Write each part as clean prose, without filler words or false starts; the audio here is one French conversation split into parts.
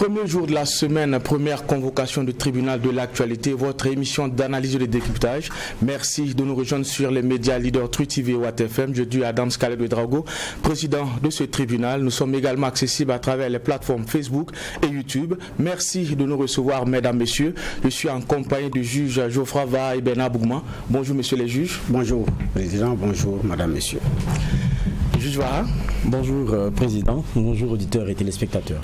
Premier jour de la semaine, première convocation du tribunal de l'actualité, votre émission d'analyse et de décryptage. Merci de nous rejoindre sur les médias leaders Truth TV et Watt FM. Je suis Adam Scaled de Drago, président de ce tribunal. Nous sommes également accessibles à travers les plateformes Facebook et YouTube. Merci de nous recevoir, mesdames, messieurs. Je suis en compagnie du juge Geoffroy Vaha et Bernard Bougma. Bonjour, messieurs les juges. Bonjour, président. Bonjour, madame, messieurs. Juge Vaha. Bonjour président, bonjour auditeurs et téléspectateurs.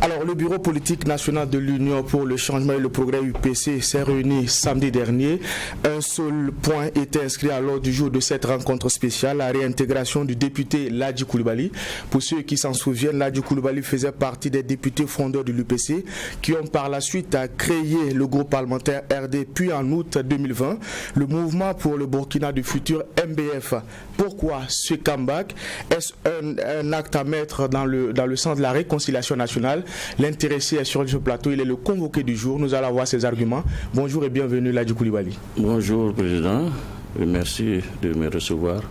Alors le bureau politique national de l'Union pour le changement et le progrès UPC s'est réuni samedi dernier. Un seul point était inscrit à l'ordre du jour de cette rencontre spéciale, la réintégration du député Ladji Coulibaly. Pour ceux qui s'en souviennent, Ladji Coulibaly faisait partie des députés fondeurs de l'UPC qui ont par la suite créé le groupe parlementaire RD, puis en août 2020, le mouvement pour le Burkina du futur MBF. Pourquoi ce comeback? Est-ce un acte à mettre dans le sens de la réconciliation nationale? L'intéressé est sur ce plateau, il est le convoqué du jour. Nous allons voir ses arguments. Bonjour et bienvenue Ladji Coulibaly. Bonjour président, merci de me recevoir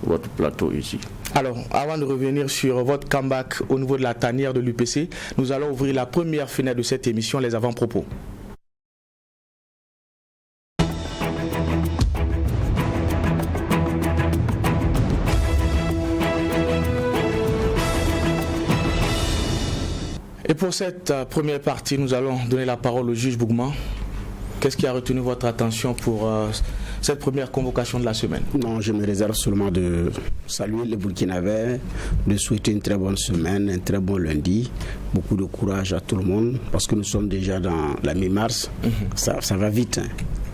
votre plateau ici. Alors, avant de revenir sur votre comeback au niveau de la tanière de l'UPC, nous allons ouvrir la première fenêtre de cette émission, les avant-propos. Et pour cette première partie, nous allons donner la parole au juge Bougma. Qu'est-ce qui a retenu votre attention pour cette première convocation de la semaine? Non, je me réserve seulement de saluer les Burkinabés, de souhaiter une très bonne semaine, un très bon lundi. Beaucoup de courage à tout le monde, parce que nous sommes déjà dans la mi-mars. Ça va vite, hein.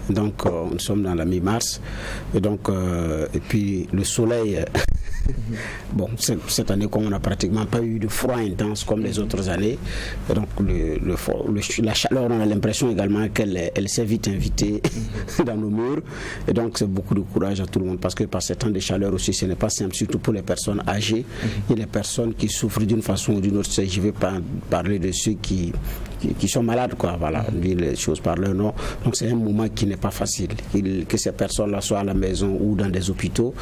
Donc, nous sommes dans la mi-mars. Et donc, et puis le soleil... Bon, cette année, comme on n'a pratiquement pas eu de froid intense comme les autres années, donc la chaleur, on a l'impression également qu'elle s'est vite invitée dans nos murs. Et donc, c'est beaucoup de courage à tout le monde, parce que par ces temps de chaleur aussi, ce n'est pas simple, surtout pour les personnes âgées et les personnes qui souffrent d'une façon ou d'une autre. Je vais pas parler de ceux qui sont malades, quoi. Voilà, on dit les choses par leur nom. Donc, c'est un moment qui n'est pas facile, que ces personnes-là soient à la maison ou dans des hôpitaux,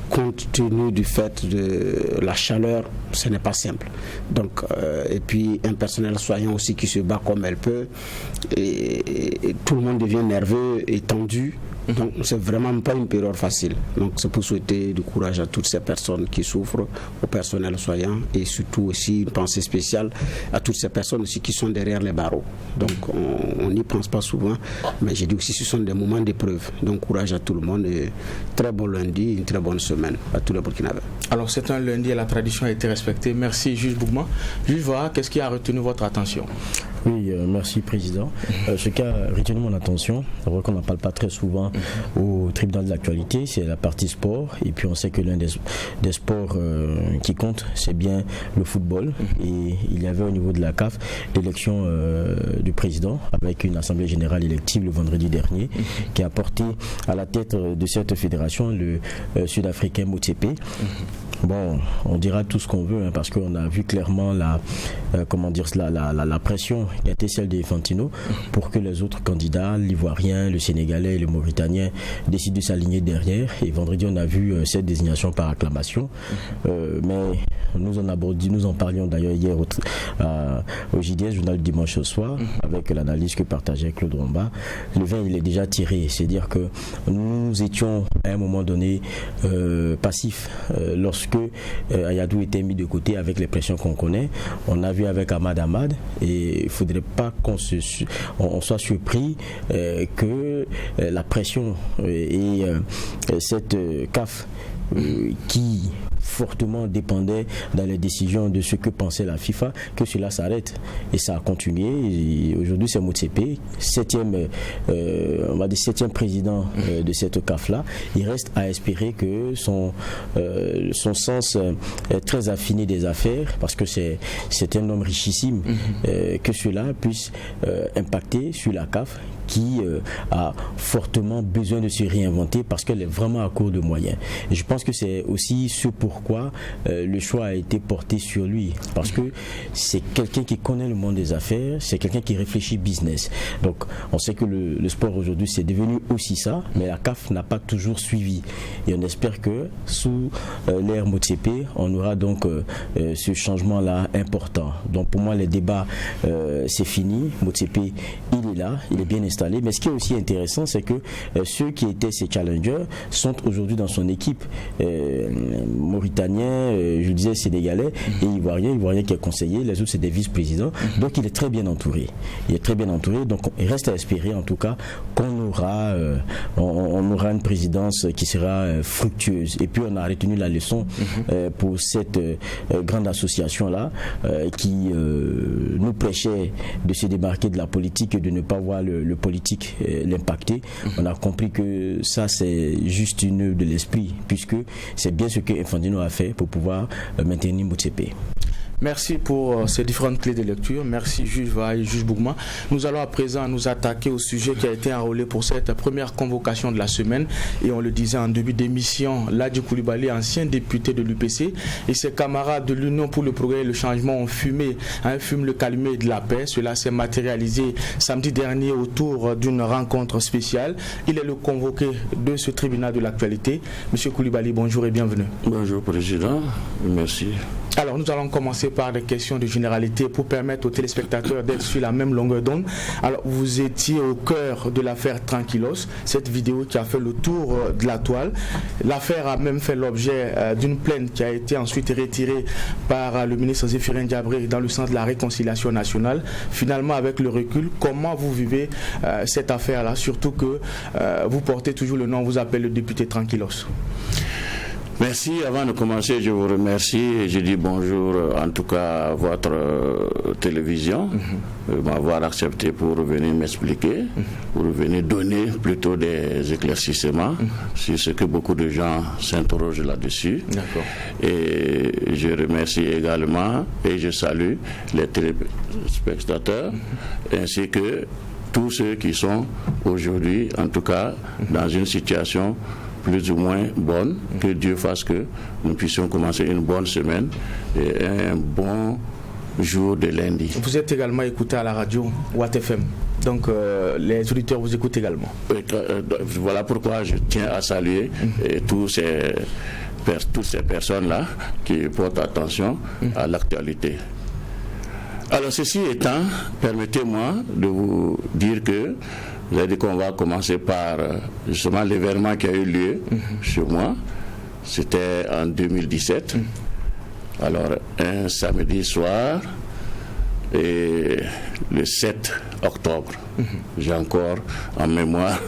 compte tenu du fait de la chaleur, ce n'est pas simple. Donc, et puis un personnel soignant aussi qui se bat comme elle peut, et tout le monde devient nerveux et tendu. Donc c'est vraiment pas une période facile. Donc c'est pour souhaiter du courage à toutes ces personnes qui souffrent, au personnel soignant, et surtout aussi une pensée spéciale à toutes ces personnes aussi qui sont derrière les barreaux. Donc on n'y pense pas souvent, mais j'ai dit aussi ce sont des moments d'épreuve. Donc courage à tout le monde et très bon lundi, une très bonne semaine à tous les Burkinabés. Alors c'est un lundi et la tradition a été respectée. Merci juge Bougma. Juge Vaha, qu'est-ce qui a retenu votre attention? Oui, merci président. Ce qui a retenu mon attention, c'est vrai qu'on n'en parle pas très souvent au tribunal de l'actualité, c'est la partie sport. Et puis on sait que l'un des sports qui compte, c'est bien le football. Et il y avait au niveau de la CAF l'élection du président avec une assemblée générale élective le vendredi dernier qui a porté à la tête de cette fédération le sud-africain Motsepe. Bon, on dira tout ce qu'on veut, hein, parce qu'on a vu clairement la pression qui a été celle des Infantino pour que les autres candidats, l'Ivoirien, le Sénégalais et le Mauritanien, décident de s'aligner derrière. Et vendredi, on a vu cette désignation par acclamation. Mais nous en parlions d'ailleurs hier au JDS, journal du dimanche au soir, avec l'analyse que partageait Claude Romba. Le vin, il est déjà tiré. C'est-à-dire que nous étions à un moment donné passifs lorsque Ayadou était mis de côté avec les pressions qu'on connaît. On a vu avec Ahmad, et il ne faudrait pas qu'on soit surpris que la pression et cette CAF qui fortement dépendait dans les décisions de ce que pensait la FIFA, que cela s'arrête. Et ça a continué. Aujourd'hui, c'est Motsepe, septième président de cette CAF-là. Il reste à espérer que son sens très affiné des affaires, parce que c'est un homme richissime, que cela puisse impacter sur la CAF, qui a fortement besoin de se réinventer parce qu'elle est vraiment à court de moyens. Et je pense que c'est aussi ce pourquoi le choix a été porté sur lui, parce que c'est quelqu'un qui connaît le monde des affaires, c'est quelqu'un qui réfléchit business. Donc on sait que le sport aujourd'hui c'est devenu aussi ça, mais la CAF n'a pas toujours suivi. Et on espère que sous l'ère Motsepe, on aura donc ce changement-là important. Donc pour moi, les débats, c'est fini. Motsepe, il est là, il est bien installé. Mais ce qui est aussi intéressant, c'est que ceux qui étaient ses challengers sont aujourd'hui dans son équipe. Mauritaniens, je disais sénégalais et ivoirien qui est conseiller. Les autres, c'est des vice-présidents. Donc il est très bien entouré. Il est très bien entouré. Donc il reste à espérer en tout cas qu'on aura, on aura une présidence qui sera fructueuse. Et puis on a retenu la leçon pour cette grande association-là qui nous prêchait de se démarquer de la politique et de ne pas voir le politique l'impacter. On a compris que ça c'est juste une œuvre de l'esprit, puisque c'est bien ce que Infantino a fait pour pouvoir maintenir Motsepe. Merci pour ces différentes clés de lecture. Merci juge Vaï, juge Bougma. Nous allons à présent nous attaquer au sujet qui a été enrôlé pour cette première convocation de la semaine. Et on le disait en début d'émission, Ladji Coulibaly, ancien député de l'UPC, et ses camarades de l'Union pour le progrès et le changement ont fumé le calumet de la paix. Cela s'est matérialisé samedi dernier autour d'une rencontre spéciale. Il est le convoqué de ce tribunal de l'actualité. Monsieur Coulibaly, bonjour et bienvenue. Bonjour Président, merci. Alors nous allons commencer par des questions de généralité pour permettre aux téléspectateurs d'être sur la même longueur d'onde. Alors vous étiez au cœur de l'affaire Tranquilos, cette vidéo qui a fait le tour de la toile. L'affaire a même fait l'objet d'une plainte qui a été ensuite retirée par le ministre Zéphirin Diabré dans le sens de la réconciliation nationale. Finalement, avec le recul, comment vous vivez cette affaire-là, surtout que vous portez toujours le nom, on vous appelle le député Tranquilos? Merci. Avant de commencer, je vous remercie et je dis bonjour en tout cas à votre télévision, m'avoir accepté pour venir m'expliquer, pour venir donner plutôt des éclaircissements sur ce que beaucoup de gens s'interrogent là-dessus. D'accord. Et je remercie également et je salue les téléspectateurs ainsi que tous ceux qui sont aujourd'hui, en tout cas, dans une situation plus ou moins bonne, que Dieu fasse que nous puissions commencer une bonne semaine et un bon jour de lundi. Vous êtes également écouté à la radio Watt FM, donc les auditeurs vous écoutent également. Voilà pourquoi je tiens à saluer toutes ces personnes-là qui portent attention à l'actualité. Alors ceci étant, permettez-moi de vous dire que vous avez dit qu'on va commencer par justement l'événement qui a eu lieu chez moi. C'était en 2017. Alors, un samedi soir et le 7 octobre. J'ai encore en mémoire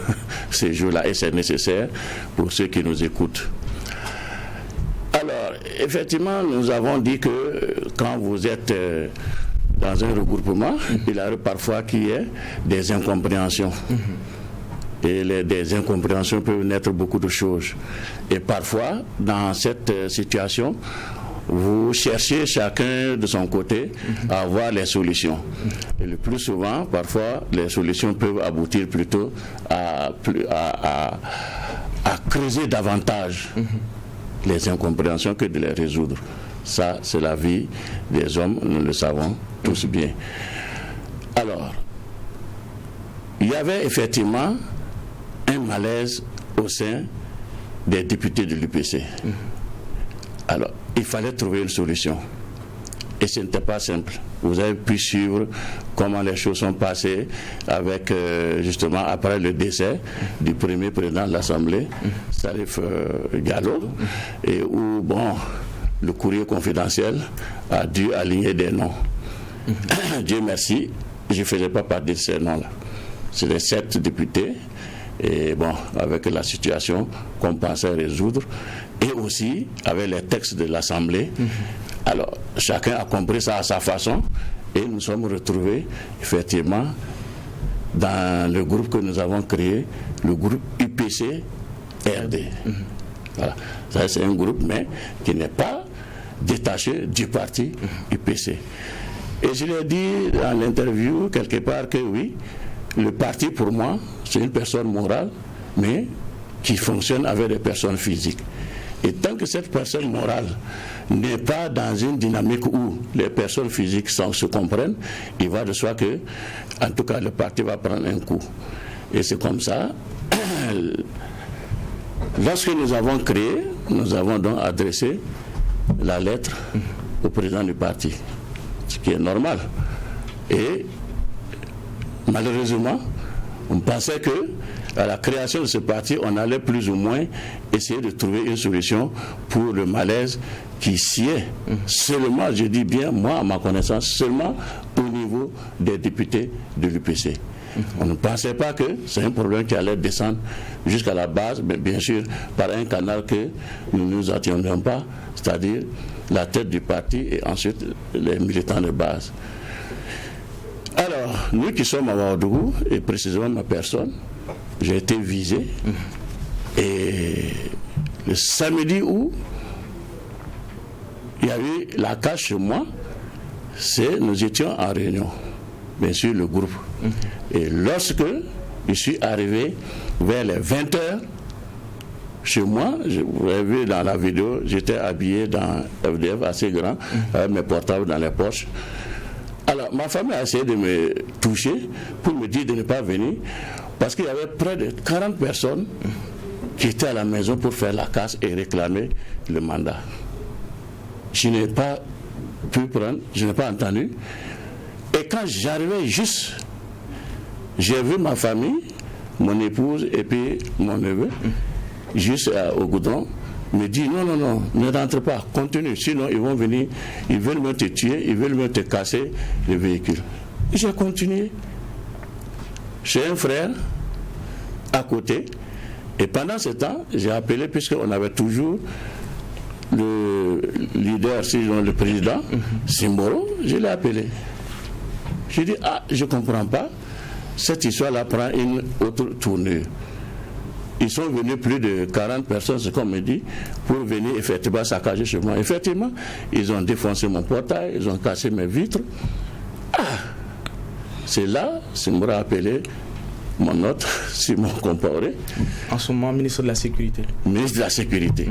ces jours-là et c'est nécessaire pour ceux qui nous écoutent. Alors, effectivement, nous avons dit que quand vous êtes dans un regroupement, il arrive parfois qu'il y ait des incompréhensions. Et des incompréhensions peuvent naître beaucoup de choses. Et parfois, dans cette situation, vous cherchez chacun de son côté à avoir les solutions. Et le plus souvent, parfois, les solutions peuvent aboutir plutôt à creuser davantage les incompréhensions que de les résoudre. Ça, c'est la vie des hommes, nous le savons tous bien. Alors, il y avait effectivement un malaise au sein des députés de l'UPC. Alors, il fallait trouver une solution. Et ce n'était pas simple. Vous avez pu suivre comment les choses sont passées avec, justement, après le décès du premier président de l'Assemblée, Salif Gallo, et où, bon, le courrier confidentiel a dû aligner des noms. Dieu merci, je ne faisais pas partie de ces noms-là. C'est les 7 députés, et bon, avec la situation qu'on pensait résoudre, et aussi avec les textes de l'Assemblée. Alors, chacun a compris ça à sa façon, et nous sommes retrouvés, effectivement, dans le groupe que nous avons créé, le groupe UPC-RD. Voilà. Ça, c'est un groupe, mais qui n'est pas détaché du parti UPC. Et je l'ai dit dans l'interview, quelque part, que oui, le parti, pour moi, c'est une personne morale, mais qui fonctionne avec des personnes physiques. Et tant que cette personne morale n'est pas dans une dynamique où les personnes physiques se comprennent, il va de soi que, en tout cas, le parti va prendre un coup. Et c'est comme ça. Lorsque nous avons créé, nous avons donc adressé la lettre au président du parti, ce qui est normal. Et malheureusement, on pensait que à la création de ce parti, on allait plus ou moins essayer de trouver une solution pour le malaise qui sied seulement, je dis bien, moi, à ma connaissance, seulement au niveau des députés de l'UPC. On ne pensait pas que c'est un problème qui allait descendre jusqu'à la base, mais bien sûr par un canal que nous ne nous attendions pas, c'est-à-dire la tête du parti et ensuite les militants de base. Alors, nous qui sommes à Ouagadougou, et précisément ma personne, j'ai été visé. Et le samedi où il y a eu la cache chez moi, nous étions en réunion, bien sûr le groupe. Et lorsque je suis arrivé vers les 20h, chez moi, vous avez vu dans la vidéo, j'étais habillé dans FDF assez grand, avec mes portables dans les poches. Alors, ma femme a essayé de me toucher pour me dire de ne pas venir, parce qu'il y avait près de 40 personnes qui étaient à la maison pour faire la casse et réclamer le mandat. Je n'ai pas pu prendre, je n'ai pas entendu. Et quand j'arrivais juste, j'ai vu ma famille, mon épouse et puis mon neveu, juste au goudron, me dit non, ne rentre pas, continue, sinon ils vont venir, ils veulent me te tuer, ils veulent me te casser le véhicule. J'ai continué. J'ai un frère à côté, et pendant ce temps, j'ai appelé, puisqu'on avait toujours le leader, sinon le président, Simboro, je l'ai appelé. J'ai dit, je ne comprends pas, cette histoire-là prend une autre tournure. Ils sont venus plus de 40 personnes, c'est comme me dit, pour venir effectivement saccager chez moi. Effectivement, ils ont défoncé mon portail, ils ont cassé mes vitres. C'est là, Simboro a appelé mon autre, Simon Compaoré. En ce moment, ministre de la Sécurité. Ministre de la Sécurité.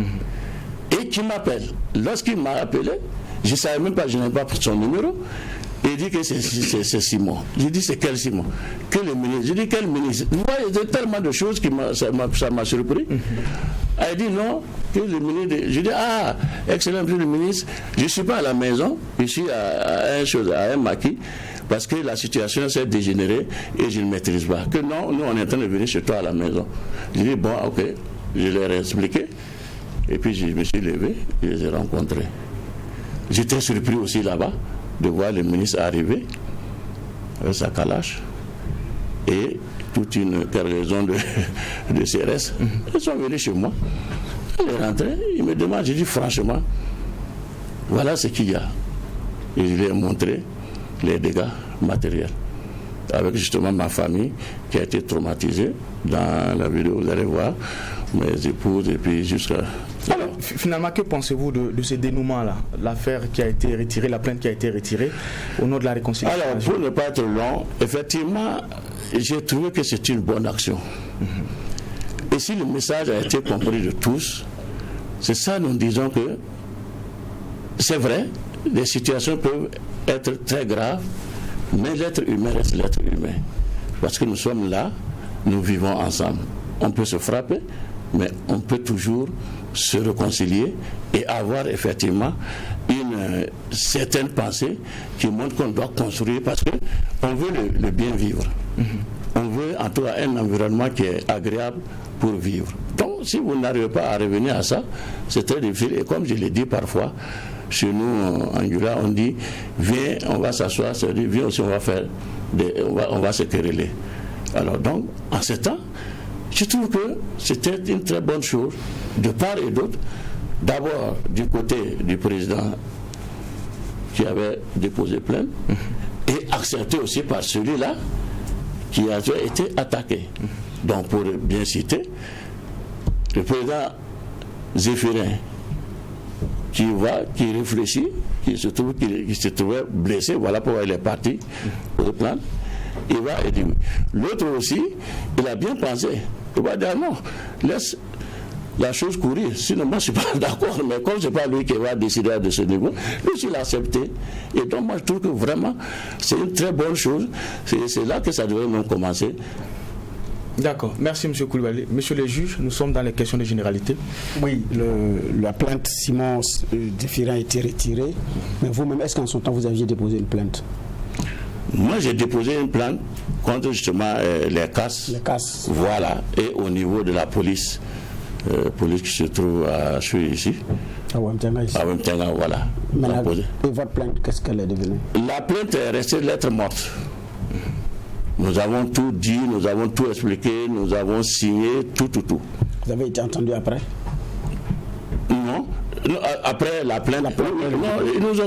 Et qui m'appelle. Lorsqu'il m'a appelé, je ne savais même pas, je n'avais pas son numéro. Il dit que c'est Simon. J'ai dit, c'est quel Simon? Que le ministre? J'ai dit, quel ministre? Vous voyez, il y a tellement de choses qui ça m'a surpris. Elle dit, non, que le ministre. J'ai dit, excellent, le ministre, je ne suis pas à la maison, je suis à un maquis, parce que la situation s'est dégénérée et je ne maîtrise pas. Que non, nous, on est en train de venir chez toi à la maison. J'ai dit, bon, ok, je leur ai expliqué. Et puis, je me suis levé, je les ai rencontrés. J'étais surpris aussi là-bas de voir le ministre arriver avec sa calache et toute une cargaison de CRS. Ils sont venus chez moi. Ils sont rentrés, ils me demandent, j'ai dit franchement, voilà ce qu'il y a. Et je lui ai montré les dégâts matériels. Avec justement ma famille qui a été traumatisée. Dans la vidéo, vous allez voir mes épouses et puis jusqu'à... Alors, finalement, que pensez-vous de ce dénouement-là? L'affaire qui a été retirée, la plainte qui a été retirée au nom de la réconciliation. Alors, pour ne pas être long, effectivement, j'ai trouvé que c'est une bonne action. Et si le message a été compris de tous, c'est ça, nous disons que c'est vrai, les situations peuvent être très graves, mais l'être humain reste l'être humain. Parce que nous sommes là, nous vivons ensemble. On peut se frapper, mais on peut toujours se réconcilier et avoir effectivement une certaine pensée qui montre qu'on doit construire parce qu'on veut le bien vivre. On veut en tout cas un environnement qui est agréable pour vivre. Donc si vous n'arrivez pas à revenir à ça, c'est très difficile. Et comme je l'ai dit parfois, chez nous en Yula, on dit viens, on va s'asseoir, c'est-à-dire viens aussi, on va se quereller. Alors donc, en ce temps, je trouve que c'était une très bonne chose de part et d'autre. D'abord du côté du président qui avait déposé plainte et accepté aussi par celui-là qui a été attaqué. Donc pour bien citer, le président Zéphirin qui réfléchit, qui se trouvait blessé, voilà pourquoi il est parti au plan. il va dire oui. L'autre aussi, il a bien pensé. Il va dire non, laisse la chose courir. Sinon, moi, je ne suis pas d'accord. Mais comme ce n'est pas lui qui va décider de ce niveau, lui, il a accepté. Et donc, moi, je trouve que vraiment, c'est une très bonne chose. C'est là que ça devrait même commencer. D'accord. Merci, M. Koulibaly. Monsieur le juge, nous sommes dans les questions de généralité. Oui, la plainte Simon Diffira a été retirée. Mais vous-même, est-ce qu'en son temps, vous aviez déposé une plainte? Moi, j'ai déposé une plainte contre justement les casses. Les casses. Voilà. Et au niveau de la police. Police qui se trouve à ici. À Wamtenga ici. À Wamtenga, voilà. Et votre plainte, qu'est-ce qu'elle est devenue? La plainte est restée lettre morte. Nous avons tout dit, nous avons tout expliqué, nous avons signé, tout. Vous avez été entendu après? Non. Après la plainte,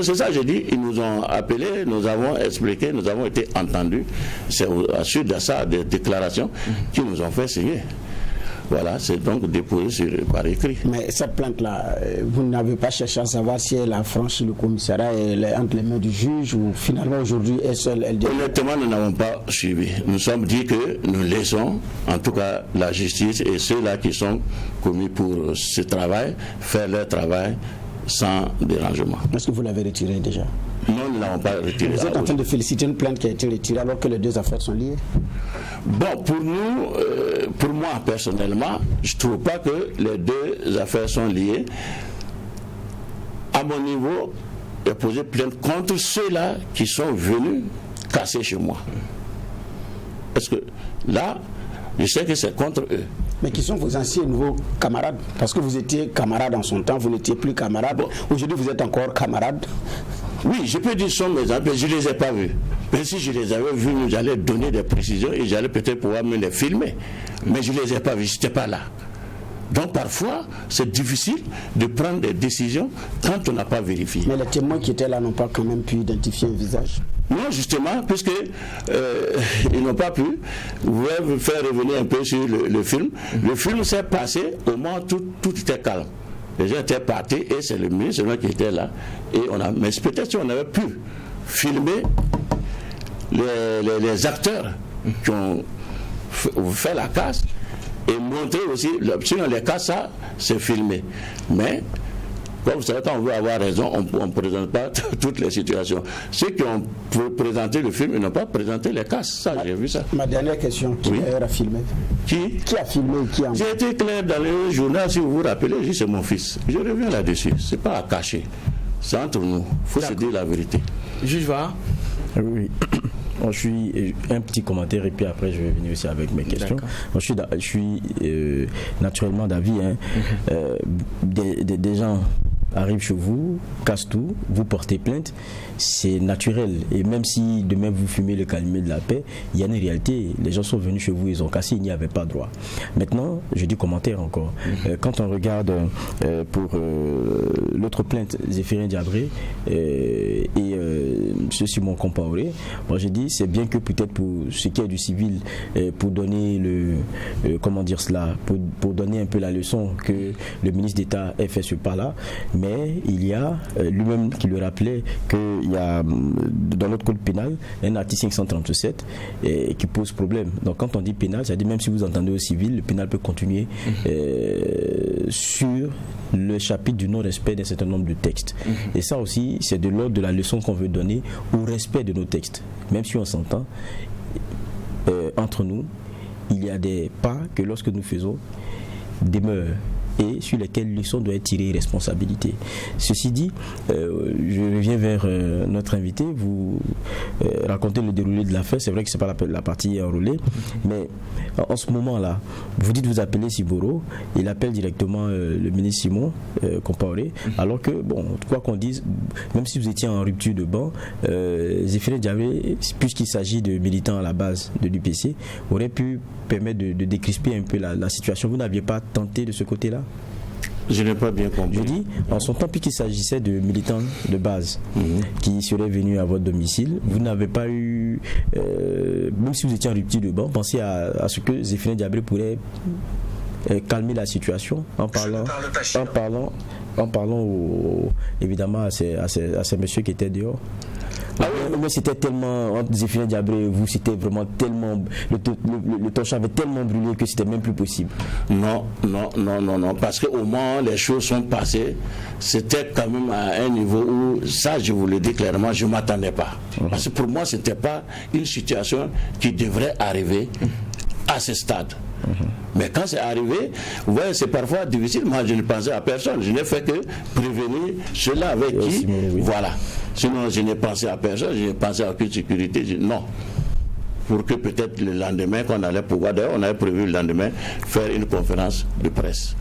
c'est ça que j'ai dit, ils nous ont appelés, nous avons expliqué, nous avons été entendus. C'est à suite de ça, des déclarations qu'ils nous ont fait signer. Voilà, c'est donc déposé par écrit. Mais cette plainte-là, vous n'avez pas cherché à savoir si elle a franchi le commissariat et elle est entre les mains du juge ou finalement aujourd'hui est seule elle dit... Honnêtement, nous n'avons pas suivi. Nous sommes dit que nous laissons, en tout cas, la justice et ceux-là qui sont commis pour ce travail, faire leur travail sans dérangement. Est-ce que vous l'avez retiré déjà? Non, nous ne l'avons pas retiré. Vous êtes en train de féliciter une plainte qui a été retirée alors que les deux affaires sont liées? Bon, pour nous, pour moi personnellement, je ne trouve pas que les deux affaires sont liées. À mon niveau, j'ai posé plainte contre ceux-là qui sont venus casser chez moi. Parce que là, je sais que c'est contre eux. Mais qui sont vos anciens et nouveaux camarades? Parce que vous étiez camarades en son temps, vous n'étiez plus camarades. Bon. Aujourd'hui, vous êtes encore camarades. Oui, je peux dire sont mes amis, mais je ne les ai pas vus. Mais si je les avais vus, j'allais donner des précisions et j'allais peut-être pouvoir me les filmer. Mais je ne les ai pas vus, je n'étais pas là. Donc parfois, c'est difficile de prendre des décisions quand on n'a pas vérifié. Mais les témoins qui étaient là n'ont pas quand même pu identifier un visage? Non, justement, puisque ils n'ont pas pu. Vous pouvez vous faire revenir un peu sur le film. Le film s'est passé au moment où tout était calme. Les gens étaient partis et c'est le ministre qui était là. Et mais peut-être si on avait pu filmer les acteurs qui ont fait la casse et montrer aussi, sinon les cas, ça, c'est filmé. Mais, comme vous savez, quand on veut avoir raison, on ne présente pas toutes les situations. Ceux qui ont présenté le film, ils n'ont pas présenté les cas. Ça, j'ai vu ça. Ma dernière question, qui a filmé? Qui a filmé? J'ai été clair dans le journal, si vous vous rappelez, j'ai dit c'est mon fils. Je reviens là-dessus. Ce n'est pas à cacher. C'est entre nous. Il faut se dire la vérité. Juge va. Oui. Je suis un petit commentaire et puis après je vais venir aussi avec mes questions. Je suis naturellement d'avis. Des gens arrivent chez vous, cassent tout, vous portez plainte, c'est naturel. Et même si demain vous fumez le calumet de la paix, il y a une réalité. Les gens sont venus chez vous, ils ont cassé, il n'y avait pas droit. Maintenant, je dis commentaire encore. Quand on regarde pour l'autre plainte, Zéphirin Diabré et ce Simon Compaoré, moi j'ai dit c'est bien que peut-être pour ce qui est du civil, pour donner comment dire cela, pour donner un peu la leçon que le ministre d'État ait fait ce pas-là, mais il y a lui-même qui le rappelait qu'il y a dans notre code pénal un article 537 qui pose problème. Donc quand on dit pénal, c'est-à-dire même si vous entendez au civil, le pénal peut continuer sur le chapitre du non-respect d'un certain nombre de textes. Et ça aussi, c'est de l'ordre de la leçon qu'on veut donner au respect de nos textes. Même si on s'entend, entre nous, il y a des pas que lorsque nous faisons demeurent et sur lesquels l'USON doit tirer responsabilité. Ceci dit, je reviens vers notre invité, vous racontez le déroulé de l'affaire, c'est vrai que ce n'est pas la partie enrôlée, mais en ce moment-là, vous dites vous appelez Siboro, il appelle directement le ministre Simon Compaoré, alors que, bon, quoi qu'on dise, même si vous étiez en rupture de banc, Zéphirin Diabré, puisqu'il s'agit de militants à la base de l'UPC, aurait pu permettre de décrisper un peu la situation. Vous n'aviez pas tenté de ce côté-là? Je n'ai pas bien compris. Je dis, en son temps, puisqu'il s'agissait de militants de base qui seraient venus à votre domicile, vous n'avez pas eu, même si vous étiez en rupture de banc, pensez à ce que Zéphirin Diabré pourrait calmer la situation en parlant évidemment à ces messieurs qui étaient dehors. Mais c'était tellement, entre Zéphirin Diabré et vous, c'était vraiment tellement, le torchon avait tellement brûlé que c'était même plus possible. Non, parce qu'au moment où les choses sont passées, c'était quand même à un niveau où, ça je vous le dis clairement, je ne m'attendais pas. Parce que pour moi, ce n'était pas une situation qui devrait arriver à ce stade. Mais quand c'est arrivé, ouais, c'est parfois difficile. Moi, je ne pensais à personne. Je n'ai fait que prévenir ceux-là avec qui. Voilà. Sinon, je n'ai pensé à personne. Je n'ai pensé à aucune sécurité. Non. Pour que peut-être le lendemain, qu'on allait pouvoir. D'ailleurs, on avait prévu le lendemain faire une conférence de presse.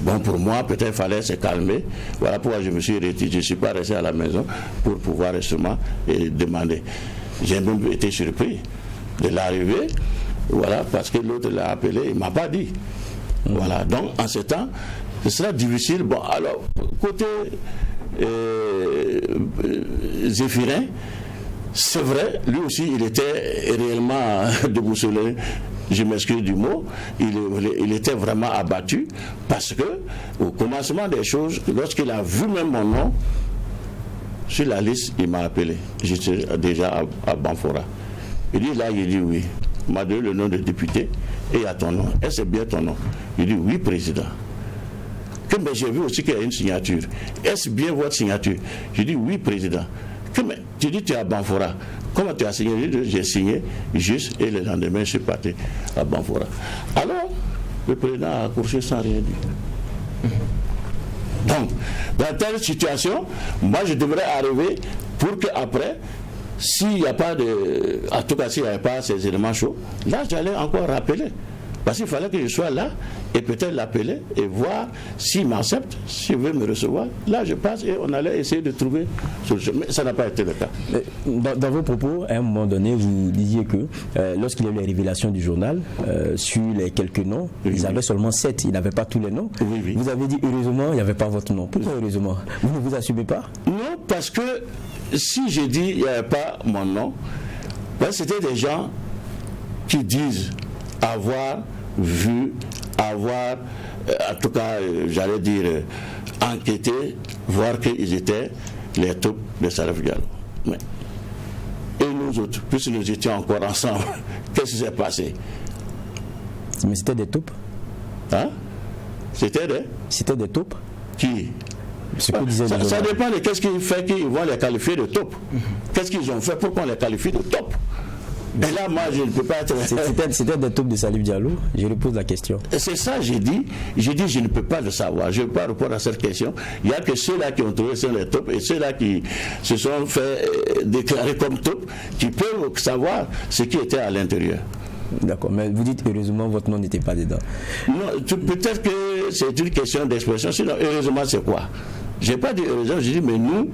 Bon, pour moi, peut-être il fallait se calmer. Voilà pourquoi je me suis retiré. Je ne suis pas resté à la maison pour pouvoir justement demander. J'ai même été surpris de l'arrivée. Voilà, parce que l'autre l'a appelé, il ne m'a pas dit. Voilà, donc en ce temps, ce sera difficile. Bon, alors, côté Zéphirin, c'est vrai, lui aussi, il était réellement déboussolé. Je m'excuse du mot, il était vraiment abattu parce que, au commencement des choses, lorsqu'il a vu même mon nom sur la liste, il m'a appelé. J'étais déjà à Banfora. Il dit oui. Il m'a donné le nom de député et il y a ton nom. Est-ce bien ton nom? Il dit oui, président. Mais j'ai vu aussi qu'il y a une signature. Est-ce bien votre signature? Je dis oui, président. Mais tu dis tu es à Banfora. Comment tu as signé? J'ai signé juste et le lendemain je suis parti à Banfora. Alors, le président a accouché sans rien dire. Donc, dans telle situation, moi je devrais arriver pour qu'après, s'il n'y a pas de. En tout cas, s'il n'y avait pas ces éléments chauds, là, j'allais encore rappeler. Parce qu'il fallait que je sois là et peut-être l'appeler et voir s'il m'accepte, s'il veut me recevoir. Là, je passe et on allait essayer de trouver solution. Mais ça n'a pas été le cas. Dans vos propos, à un moment donné, vous disiez que lorsqu'il y a eu les révélations du journal, sur les quelques noms, ils avaient seulement 7. Ils n'avaient pas tous les noms. Oui. Vous avez dit heureusement, il n'y avait pas votre nom. Pourquoi heureusement? Vous ne vous assumez pas? Non, parce que si j'ai dit il n'y avait pas mon nom, ben, c'était des gens qui disent avoir vu, en tout cas, j'allais dire, enquêté, voir qu'ils étaient les taupes de Salif Diallo. Et nous autres, puisque nous étions encore ensemble, qu'est-ce qui s'est passé? Mais c'était des taupes? Hein? C'était des taupes? Qui? Ça dépend de qu'est-ce qui fait qu'ils vont les qualifier de taupes. Qu'est-ce qu'ils ont fait pour qu'on les qualifie de taupes? Et là, moi, je ne peux pas être... C'était des taupes de Salif Diallo. Je lui pose la question. C'est ça, j'ai dit, je ne peux pas le savoir. Je ne peux pas répondre à cette question. Il n'y a que ceux-là qui ont trouvé sur les taupes et ceux-là qui se sont fait déclarer comme taupes qui peuvent savoir ce qui était à l'intérieur. D'accord, mais vous dites heureusement votre nom n'était pas dedans. Non, peut-être que c'est une question d'expression. Sinon, heureusement, c'est quoi? Je n'ai pas dit heureusement, j'ai dit, mais nous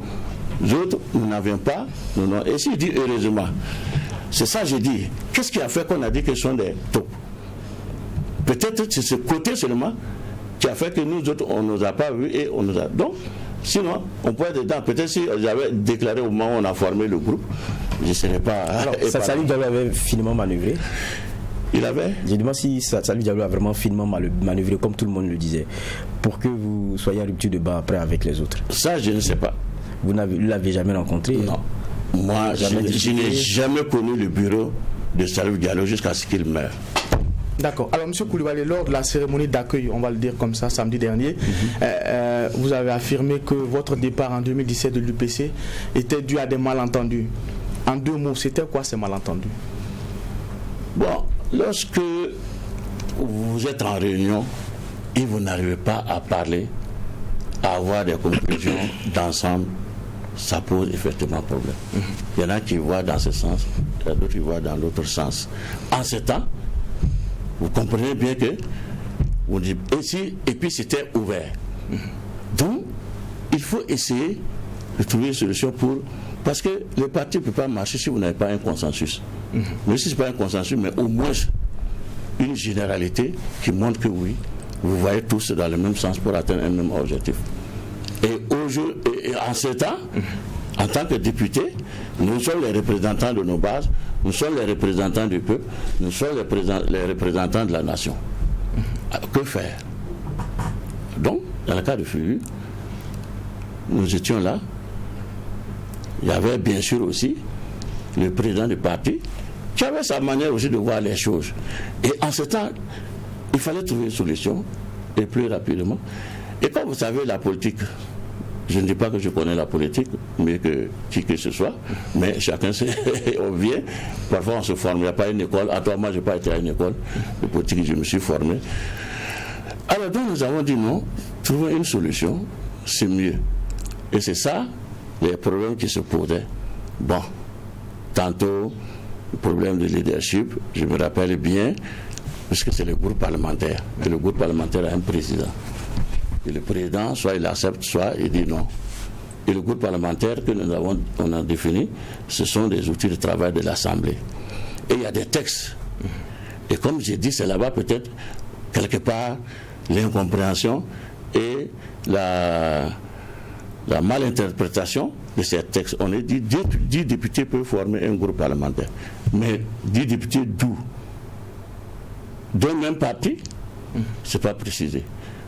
autres, nous n'avions pas nos noms. Et s'il dit heureusement, c'est ça j'ai dit. Qu'est-ce qui a fait qu'on a dit que ce sont des taupes? Peut-être c'est ce côté seulement qui a fait que nous autres, on ne nous a pas vus et on nous a... Donc, sinon, on peut être dedans. Peut-être si j'avais déclaré au moment où on a formé le groupe, je ne serais pas... Alors, Salif Diallo avait finement manœuvré. Il avait? Je demande si Salif Diallo a vraiment finement manœuvré, comme tout le monde le disait, pour que vous soyez en rupture de bas après avec les autres. Ça, je ne sais pas. Vous ne l'avez jamais rencontré? Non. Moi, je n'ai jamais connu le bureau de Salif Diallo jusqu'à ce qu'il meure. D'accord. Alors, M. Koulibaly, lors de la cérémonie d'accueil, on va le dire comme ça, samedi dernier, vous avez affirmé que votre départ en 2017 de l'UPC était dû à des malentendus. En 2 mots, c'était quoi ces malentendus? Bon, lorsque vous êtes en réunion et vous n'arrivez pas à parler, à avoir des conclusions d'ensemble, ça pose effectivement problème. Il y en a qui voient dans ce sens, il y en a d'autres qui voient dans l'autre sens. En ce temps, vous comprenez bien que vous dites, et puis c'était ouvert. Donc, il faut essayer de trouver une solution parce que le parti ne peut pas marcher si vous n'avez pas un consensus. Mais si ce n'est pas un consensus, mais au moins une généralité qui montre que oui, vous voyez tous dans le même sens pour atteindre un même objectif. Et en ce temps, en tant que députés, nous sommes les représentants de nos bases, nous sommes les représentants du peuple, nous sommes les représentants de la nation. Que faire? Donc, dans le cas de Fulu, nous étions là, il y avait bien sûr aussi le président du parti qui avait sa manière aussi de voir les choses. Et en ce temps, il fallait trouver une solution, et plus rapidement. Et comme vous savez, la politique, je ne dis pas que je connais la politique, mais que qui que ce soit, mais chacun sait, on vient, parfois on se forme, il n'y a pas une école, à toi, moi je n'ai pas été à une école de politique, je me suis formé. Alors donc nous avons dit non, trouver une solution, c'est mieux. Et c'est ça, les problèmes qui se posaient. Bon, tantôt, le problème de leadership, je me rappelle bien, parce que c'est le groupe parlementaire, et le groupe parlementaire a un président. Et le président, soit il accepte, soit il dit non. Et le groupe parlementaire que on a défini, ce sont des outils de travail de l'Assemblée. Et il y a des textes. Et comme j'ai dit, c'est là-bas peut-être, quelque part, l'incompréhension et la malinterprétation de ces textes. On a dit 10 députés peuvent former un groupe parlementaire. Mais 10 députés d'où? D'un même parti, ce n'est pas précisé.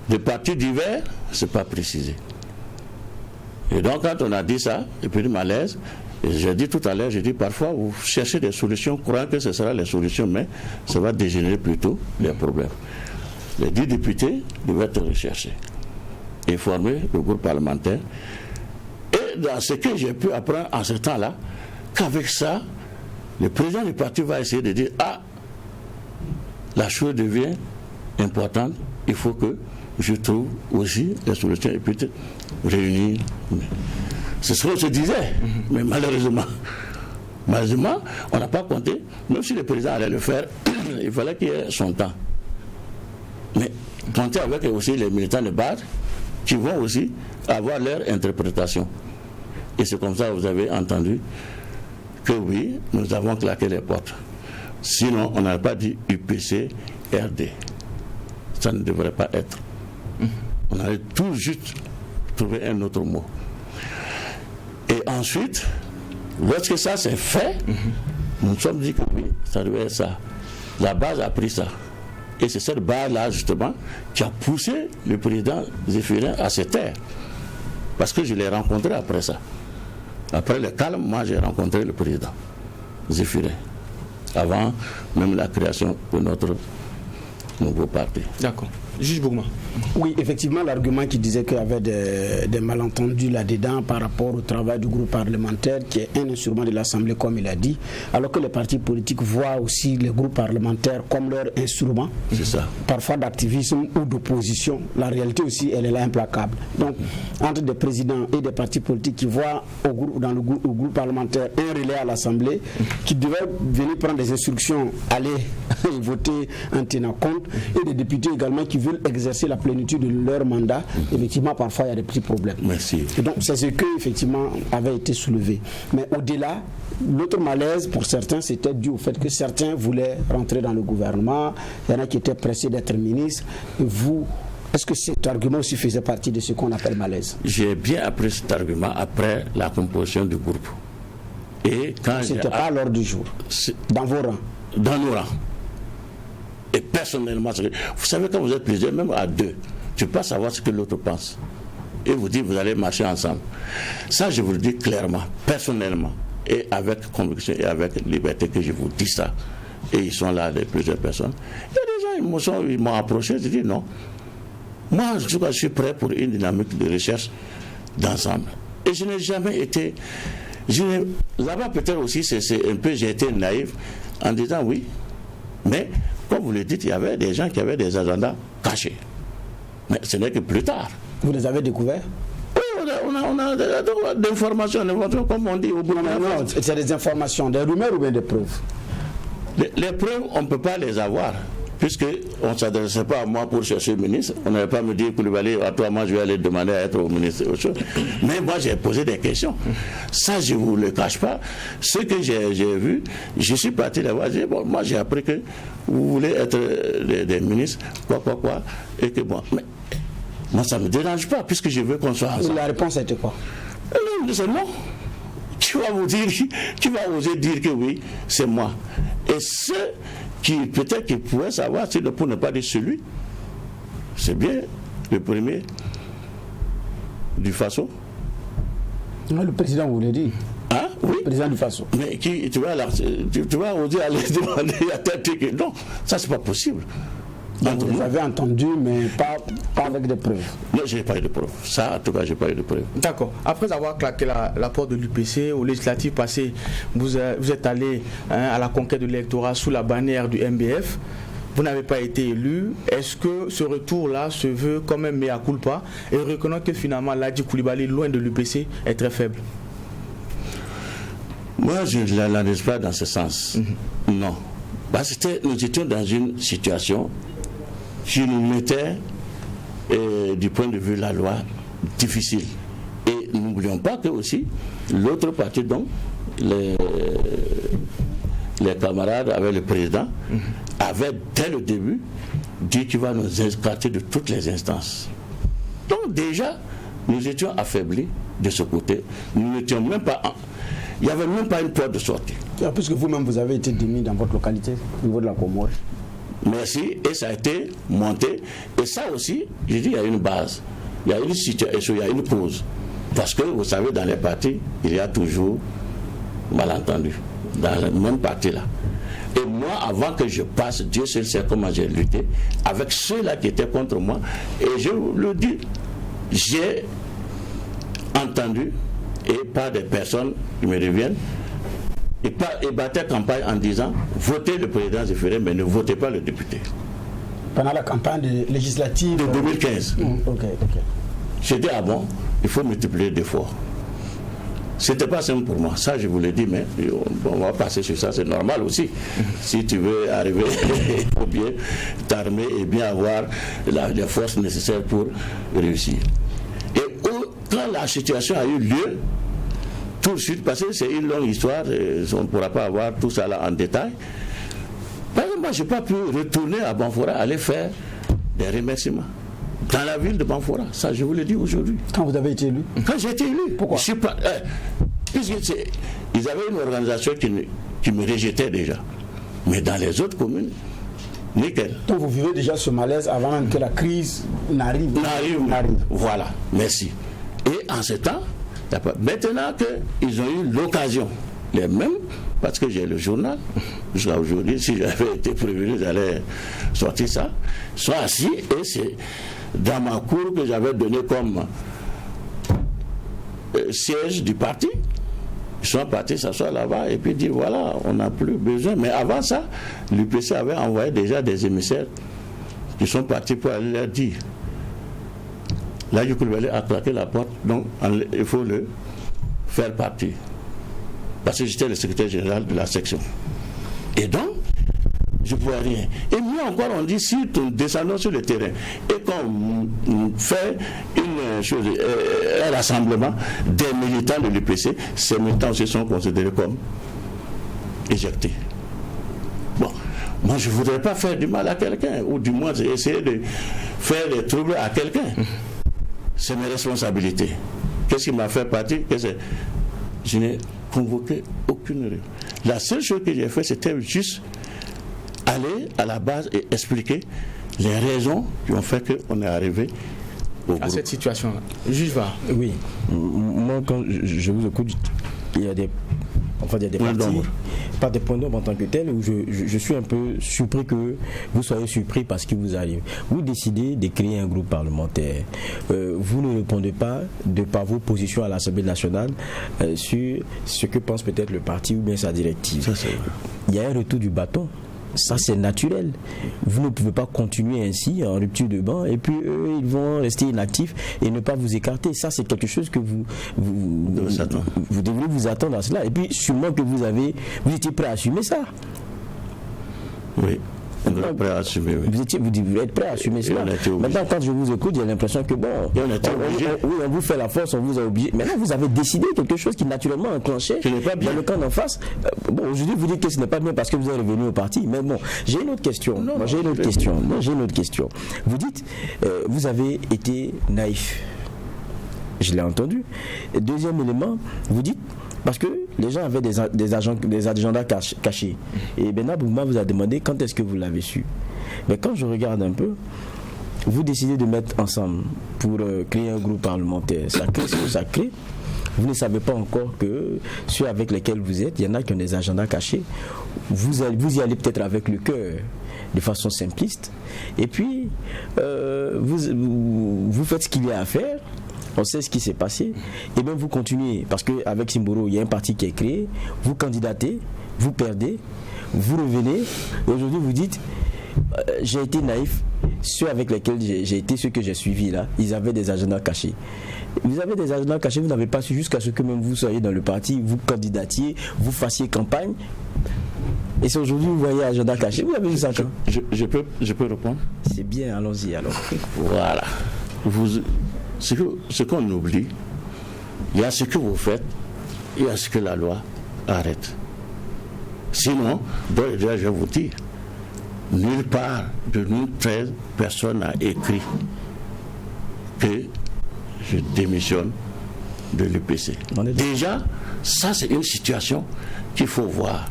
Des partis divers, ce n'est pas précisé. Et donc quand on a dit ça, et puis le malaise, et j'ai dit tout à l'heure, j'ai dit parfois vous cherchez des solutions, croyant que ce sera les solutions, mais ça va dégénérer plutôt les problèmes. Les 10 députés devaient être recherchés et former le groupe parlementaire. Et dans ce que j'ai pu apprendre en ce temps-là, qu'avec ça, le président du parti va essayer de dire la chose devient importante, il faut que je trouve aussi les solutions et peut-être réunir. C'est ce qu'on se disait, mais malheureusement, on n'a pas compté, même si le président allait le faire, il fallait qu'il ait son temps. Mais compter avec aussi les militants de base qui vont aussi avoir leur interprétation. Et c'est comme ça que vous avez entendu que oui, nous avons claqué les portes. Sinon, on n'a pas dit UPC, RD. Ça ne devrait pas être. On avait tout juste trouvé un autre mot. Et ensuite, lorsque ça s'est fait, nous nous sommes dit que oui, ça devait être ça. La base a pris ça. Et c'est cette base-là, justement, qui a poussé le président Zéphirin à se taire. Parce que je l'ai rencontré après ça. Après le calme, moi j'ai rencontré le président Zéphirin. Avant même la création de notre nouveau parti. D'accord. Juge Bourma. Oui, effectivement, l'argument qui disait qu'il y avait des malentendus là-dedans par rapport au travail du groupe parlementaire, qui est un instrument de l'Assemblée, comme il a dit, alors que les partis politiques voient aussi les groupes parlementaires comme leur instrument, c'est ça, parfois d'activisme ou d'opposition. La réalité aussi, elle est là implacable. Donc, entre des présidents et des partis politiques qui voient au groupe parlementaire un relais à l'Assemblée, qui devaient venir prendre des instructions, aller voter en tenant compte, et des députés également qui veulent exercer la plénitude de leur mandat, effectivement, parfois il y a des petits problèmes. Merci. Et donc, c'est ce qui, effectivement, avait été soulevé. Mais au-delà, l'autre malaise, pour certains, c'était dû au fait que certains voulaient rentrer dans le gouvernement, il y en a qui étaient pressés d'être ministres. Et vous, est-ce que cet argument aussi faisait partie de ce qu'on appelle malaise? J'ai bien appris cet argument après la composition du groupe. Et quand c'était pas à l'ordre du jour, dans vos rangs? Dans nos rangs. Et personnellement, vous savez, quand vous êtes plusieurs, même à deux, tu ne peux pas savoir ce que l'autre pense. Et vous dites, vous allez marcher ensemble. Ça, je vous le dis clairement, personnellement, et avec conviction et avec liberté que je vous dis ça. Et ils sont là, les plusieurs personnes. Il y a des gens, ils m'ont approché, je dis non. Moi, je suis prêt pour une dynamique de recherche d'ensemble. Et je n'ai jamais été... Là-bas, peut-être aussi, c'est un peu, j'ai été naïf en disant oui. Mais, comme vous le dites, il y avait des gens qui avaient des agendas cachés. Mais ce n'est que plus tard. Vous les avez découverts? Oui, on a des informations, comme on dit au bout de la non, c'est des informations, des rumeurs ou bien des preuves? Les preuves, on ne peut pas les avoir. Puisqu'on ne s'adressait pas à moi pour chercher le ministre, on n'avait pas me dit Koulibaly, à toi, moi, je vais aller demander à être au ministre. Mais moi, j'ai posé des questions. Ça, je ne vous le cache pas. Ce que j'ai vu, je suis parti là-bas. Bon, moi, j'ai appris que vous voulez être des ministres, quoi. Et que bon, mais moi, ça ne me dérange pas, puisque je veux qu'on soit ensemble. La réponse était quoi? C'est non. Tu vas oser dire que oui, c'est moi. Et qui peut-être qu'il pourrait savoir, pour ne pas dire celui, c'est bien le premier du Faso. Non, le président vous l'a dit. président du Faso. Mais tu vas oser aller demander à tel truc. Non, ça c'est pas possible. Donc vous avez entendu, mais pas avec des preuves. Non, je n'ai pas eu de preuves. Ça, en tout cas, je n'ai pas eu de preuves. D'accord. Après avoir claqué la porte de l'UPC, aux législatives passées, vous êtes allé à la conquête de l'électorat sous la bannière du MBF. Vous n'avez pas été élu. Est-ce que ce retour-là se veut quand même mea culpa et reconnaît que finalement Ladji Coulibaly, loin de l'UPC, est très faible? Moi, je ne l'analyse pas dans ce sens. Non. Parce que nous étions dans une situation qui nous mettait, du point de vue de la loi, difficile. Et n'oublions pas que aussi, l'autre parti, donc, les camarades avec le président, avaient dès le début dit qu'il va nous écarter de toutes les instances. Donc déjà, nous étions affaiblis de ce côté. Nous n'étions même pas... Il n'y avait même pas une porte de sortie. Puisque vous-même, vous avez été démis dans votre localité, au niveau de la Comore. Merci, et ça a été monté. Et ça aussi, j'ai dit, il y a une base, il y a une situation, il y a une cause. Parce que, vous savez, dans les partis, il y a toujours malentendu. Dans le même parti-là. Et moi, avant que je passe, Dieu seul sait comment j'ai lutté avec ceux-là qui étaient contre moi. Et je le dis, j'ai entendu, et pas des personnes qui me reviennent, et battait campagne en disant votez le président Zéphiré, mais ne votez pas le député. Pendant la campagne législative de 2015. Ok. J'ai dit, ah bon, il faut multiplier d'efforts. C'était pas simple pour moi, ça je vous l'ai dit, mais on va passer sur ça, c'est normal aussi. Si tu veux arriver, il faut bien t'armer et bien avoir les forces nécessaires pour réussir. Et quand la situation a eu lieu, tout de suite, parce que c'est une longue histoire, on ne pourra pas avoir tout ça là en détail. Par exemple, moi je n'ai pas pu retourner à Banfora, aller faire des remerciements. Dans la ville de Banfora, ça je vous l'ai dit aujourd'hui. Quand vous avez été élu? Quand j'ai été élu. Pourquoi? Ils avaient une organisation qui me rejetait déjà. Mais dans les autres communes, nickel. Donc vous vivez déjà ce malaise avant même que la crise n'arrive. Voilà, merci. Et en ce temps, maintenant qu'ils ont eu l'occasion, les mêmes, parce que j'ai le journal, jusqu'à aujourd'hui, si j'avais été prévenu, j'allais sortir ça, sont assis et c'est dans ma cour que j'avais donné comme siège du parti. Ils sont partis s'asseoir là-bas et puis dire voilà, on n'a plus besoin. Mais avant ça, l'UPC avait envoyé déjà des émissaires qui sont partis pour aller leur dire Ladji Coulibaly a claqué la porte, donc il faut le faire partir. Parce que j'étais le secrétaire général de la section. Et donc, je ne pouvais rien. Et mieux encore, on dit, si nous descendons sur le terrain et qu'on fait un rassemblement des militants de l'UPC, ces militants aussi sont considérés comme éjectés. Bon, moi je ne voudrais pas faire du mal à quelqu'un, ou du moins essayer de faire des troubles à quelqu'un. C'est mes responsabilités. Qu'est-ce qui m'a fait partir? Je n'ai convoqué aucune réunion. La seule chose que j'ai fait, c'était juste aller à la base et expliquer les raisons qui ont fait qu'on est arrivé au groupe. À cette situation-là. Juge va. Oui. Moi, quand je vous écoute, il y a des parties, pas des points d'ombre en tant que tel, où je suis un peu surpris que vous soyez surpris parce qu'il vous arrive. Vous décidez de créer un groupe parlementaire. Vous ne répondez pas de par vos positions à l'Assemblée nationale sur ce que pense peut-être le parti ou bien sa directive. Il y a un retour du bâton. Ça, c'est naturel. Vous ne pouvez pas continuer ainsi en rupture de banc et puis eux, ils vont rester inactifs et ne pas vous écarter. Ça, c'est quelque chose que vous devriez vous attendre à cela. Et puis, sûrement que vous étiez prêt à assumer ça. Oui. On est prêt à assumer, oui. Vous êtes prêt à assumer cela. Maintenant, quand je vous écoute, j'ai l'impression que on vous fait la force, on vous a obligé. Maintenant, vous avez décidé quelque chose qui naturellement enclenché dans le camp d'en face. Bon, aujourd'hui, vous dites que ce n'est pas bien parce que vous êtes revenu au parti. Mais bon, j'ai une autre question. J'ai une autre question. Vous dites, vous avez été naïf. Je l'ai entendu. Et deuxième élément, vous dites, parce que les gens avaient des agendas cachés. Et Bernard Bouma vous a demandé quand est-ce que vous l'avez su. Mais quand je regarde un peu, vous décidez de mettre ensemble pour créer un groupe parlementaire. Ça crée. vous ne savez pas encore que ceux avec lesquels vous êtes, il y en a qui ont des agendas cachés. Vous y allez peut-être avec le cœur, de façon simpliste, et puis vous faites ce qu'il y a à faire. On sait ce qui s'est passé, et bien vous continuez, parce qu'avec Simboro, il y a un parti qui est créé, vous candidatez, vous perdez, vous revenez, et aujourd'hui vous dites, j'ai été naïf, ceux avec lesquels j'ai été, ceux que j'ai suivis là, ils avaient des agendas cachés. Vous avez des agendas cachés, vous n'avez pas su jusqu'à ce que même vous soyez dans le parti, vous candidatiez, vous fassiez campagne, et c'est aujourd'hui vous voyez agenda caché, vous avez vu ça quand? Je peux répondre? C'est bien, allons-y alors. Voilà. Ce qu'on oublie, il y a ce que vous faites, il y a ce que la loi arrête. Sinon, déjà, je vais vous dire, nulle part de nous 13 personne n'a écrit que je démissionne de l'UPC. Déjà, ça c'est une situation qu'il faut voir.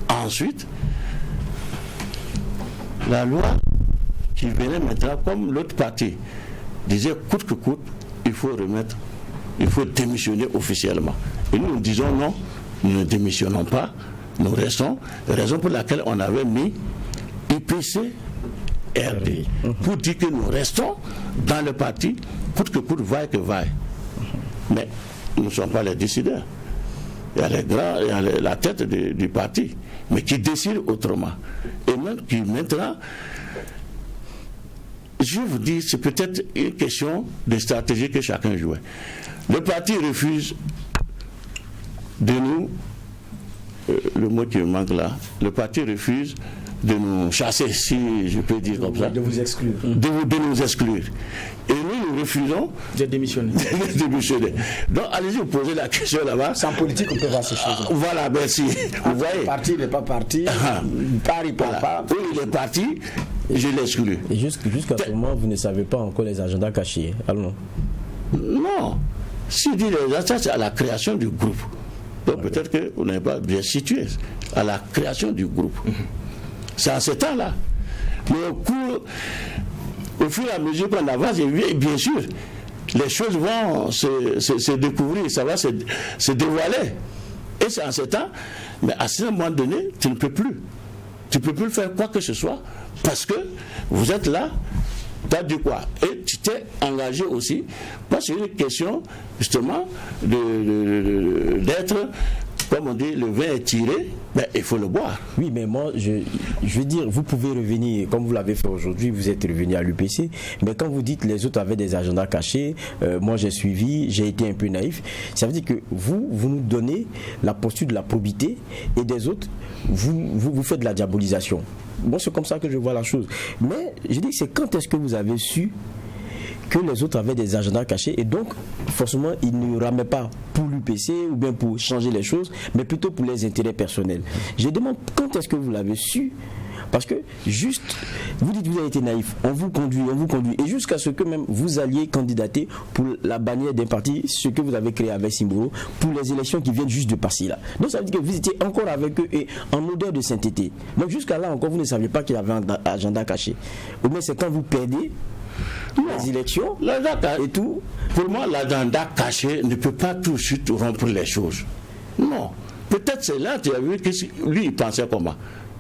Ensuite, la loi qui venait maintenant, comme l'autre parti disait coûte que coûte, il faut démissionner officiellement. Et nous disons non, nous ne démissionnons pas, nous restons, raison pour laquelle on avait mis UPC RD, pour dire que nous restons dans le parti, coûte que coûte, vaille que vaille. Mais nous ne sommes pas les décideurs. Il y a les grands, il y a la tête du parti, mais qui décide autrement. Et même qui maintenant, je vous dis, c'est peut-être une question de stratégie que chacun jouait. Le parti refuse de nous, le mot qui me manque là, le parti refuse de nous chasser, si je peux dire comme ça. De vous exclure. De nous exclure. Et nous refusons de démissionner. Donc allez-y, vous posez la question là-bas. Sans politique, on peut voir ces choses. Voilà, merci. Vous voyez. Le parti n'est pas parti. Paris voilà. pas. Oui, il est parti, je l'exclus. Et jusqu'à ce moment, vous ne savez pas encore les agendas cachés. Allons. Non. Si dit les agendas, c'est à la création du groupe. Donc peut-être que vous n'êtes pas bien situé. À la création du groupe. C'est en ce temps-là. Mais au fur et à mesure qu'on avance, bien sûr, les choses vont se découvrir, ça va se dévoiler. Et c'est en ce temps, mais à un moment donné, tu ne peux plus. Tu ne peux plus faire quoi que ce soit parce que vous êtes là, tu as dit quoi? Et tu t'es engagé aussi, parce que c'est une question justement d'être, comme on dit, le vin est tiré, ben, il faut le boire. Oui, mais moi, je veux dire, vous pouvez revenir, comme vous l'avez fait aujourd'hui, vous êtes revenu à l'UPC, mais quand vous dites les autres avaient des agendas cachés, moi j'ai suivi, j'ai été un peu naïf, ça veut dire que vous nous donnez la posture de la probité, et des autres, vous faites de la diabolisation. Moi, c'est comme ça que je vois la chose. Mais je dis, c'est quand est-ce que vous avez su que les autres avaient des agendas cachés et donc forcément ils ne ramaient pas pour l'UPC ou bien pour changer les choses, mais plutôt pour les intérêts personnels. Je demande quand est-ce que vous l'avez su, parce que juste, vous dites que vous avez été naïf, on vous conduit, et jusqu'à ce que même vous alliez candidater pour la bannière d'un parti, ce que vous avez créé avec Simboro, pour les élections qui viennent juste de passer là. Donc ça veut dire que vous étiez encore avec eux et en odeur de sainteté. Donc jusqu'à là encore, vous ne saviez pas qu'il y avait un agenda caché. Ou bien c'est quand vous perdez les élections et tout. Pour moi, l'agenda caché ne peut pas tout de suite rompre les choses. Non. Peut-être c'est là que tu as vu que lui, il pensait comment.